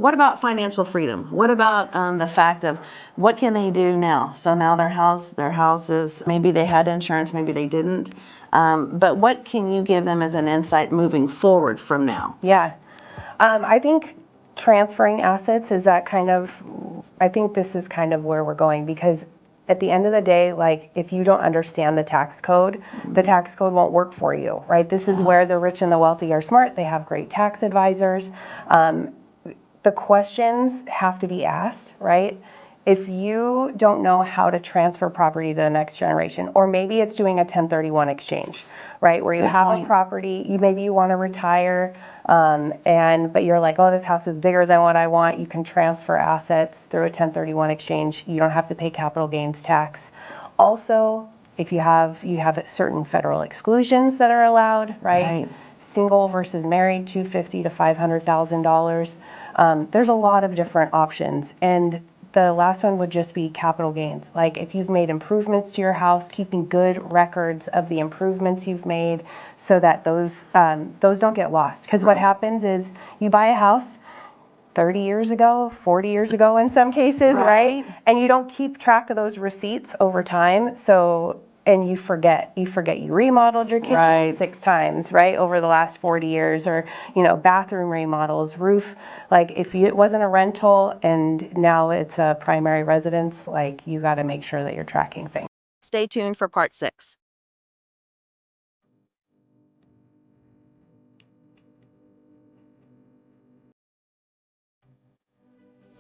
what about financial freedom? What about the fact of what can they do now? So now their houses, maybe they had insurance, maybe they didn't. But what can you give them as an insight moving forward from now? Yeah. I think transferring assets is that kind of, I think this is kind of where we're going, because at the end of the day, like, if you don't understand the tax code won't work for you, right? This is where the rich and the wealthy are smart. They have great tax advisors. The questions have to be asked, right? If you don't know how to transfer property to the next generation, or maybe it's doing a 1031 exchange, right? Where you have a property, maybe you want to retire, but you're like, oh, this house is bigger than what I want. You can transfer assets through a 1031 exchange. You don't have to pay capital gains tax. Also, if you have certain federal exclusions that are allowed, right? Single versus married, $250,000 to $500,000. There's a lot of different options, and the last one would just be capital gains. Like, if you've made improvements to your house, keeping good records of the improvements you've made so that those don't get lost. Because what happens is you buy a house 30 years ago, 40 years ago in some cases, right? And you don't keep track of those receipts over time. And you forget you remodeled your kitchen 6 times, right, over the last 40 years, or, bathroom remodels, roof. Like, if it wasn't a rental and now it's a primary residence, like, you got to make sure that you're tracking things. Stay tuned for part 6.